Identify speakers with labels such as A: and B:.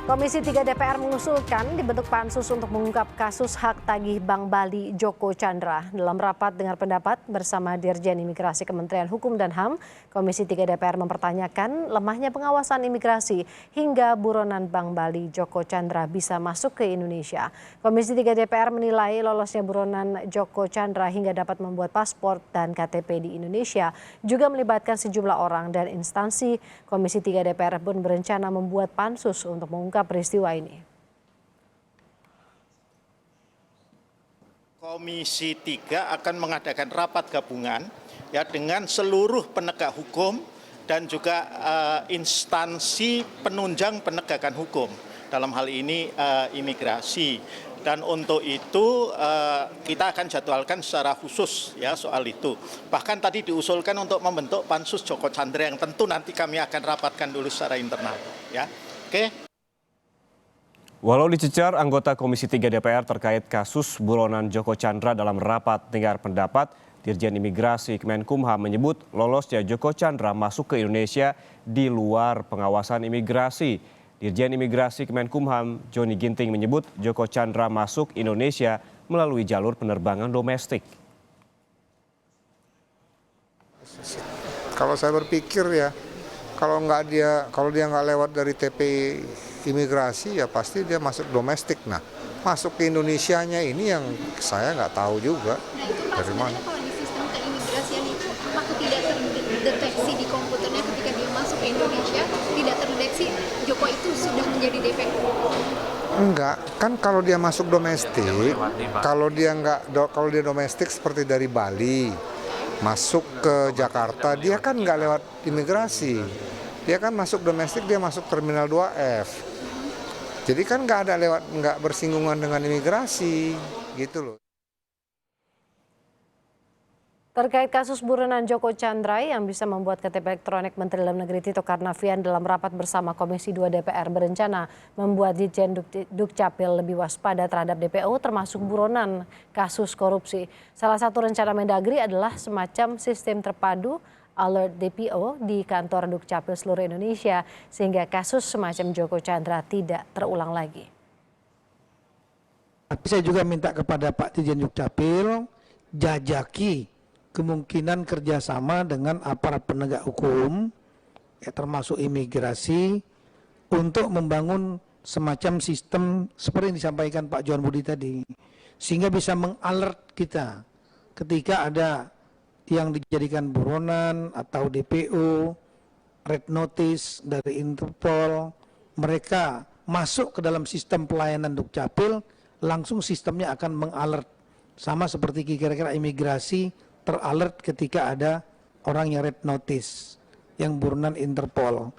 A: Komisi 3 DPR mengusulkan dibentuk pansus untuk mengungkap kasus hak tagih Bank Bali Joko Chandra. Dalam rapat dengar pendapat bersama Dirjen Imigrasi Kementerian Hukum dan HAM, Komisi 3 DPR mempertanyakan lemahnya pengawasan imigrasi hingga buronan Bank Bali Joko Chandra bisa masuk ke Indonesia. Komisi 3 DPR menilai lolosnya buronan Joko Chandra hingga dapat membuat paspor dan KTP di Indonesia juga melibatkan sejumlah orang dan instansi. Komisi 3 DPR pun berencana membuat pansus untuk mengungkap peristiwa ini.
B: Komisi 3 akan mengadakan rapat gabungan ya dengan seluruh penegak hukum dan juga instansi penunjang penegakan hukum. Dalam hal ini imigrasi. Dan untuk itu kita akan jadwalkan secara khusus ya soal itu. Bahkan tadi diusulkan untuk membentuk pansus Joko Chandra yang tentu nanti kami akan rapatkan dulu secara internal ya. Oke.
C: Walau dicecar anggota Komisi 3 DPR terkait kasus buronan Joko Chandra dalam rapat dengar pendapat, Dirjen Imigrasi Kemenkumham menyebut lolosnya Joko Chandra masuk ke Indonesia di luar pengawasan imigrasi. Dirjen Imigrasi Kemenkumham Joni Ginting menyebut Joko Chandra masuk Indonesia melalui jalur penerbangan domestik.
D: Kalau saya berpikir ya, kalau dia nggak lewat dari TP imigrasi ya pasti dia masuk domestik. Nah, masuk ke Indonesianya ini yang saya nggak tahu juga dari mana.
E: Kalau di sistem keimigrasian itu apakah tidak terdeteksi di komputernya ketika dia masuk ke Indonesia tidak terdeteksi Joko itu sudah menjadi DPO?
D: Enggak, kan kalau dia masuk domestik, kalau dia domestik seperti dari Bali masuk ke Jakarta, dia kan nggak lewat imigrasi. Dia kan masuk domestik, dia masuk Terminal 2F. Jadi kan nggak bersinggungan dengan imigrasi, gitu loh.
A: Terkait kasus buronan Joko Chandra yang bisa membuat KTP elektronik, Menteri Dalam Negeri Tito Karnavian dalam rapat bersama Komisi 2 DPR berencana membuat Ditjen Dukcapil lebih waspada terhadap DPO termasuk buronan kasus korupsi. Salah satu rencana Mendagri adalah semacam sistem terpadu alert DPO di kantor Dukcapil seluruh Indonesia sehingga kasus semacam Joko Chandra tidak terulang lagi.
F: Tapi saya juga minta kepada Pak Dirjen Dukcapil jajaki kemungkinan kerjasama dengan aparat penegak hukum, ya, termasuk imigrasi, untuk membangun semacam sistem seperti yang disampaikan Pak Johan Budi tadi, sehingga bisa mengalert kita ketika ada yang dijadikan buronan atau DPO, red notice dari Interpol, mereka masuk ke dalam sistem pelayanan Dukcapil, langsung sistemnya akan mengalert, sama seperti kira-kira imigrasi teralert ketika ada orang yang red notice, yang buronan Interpol.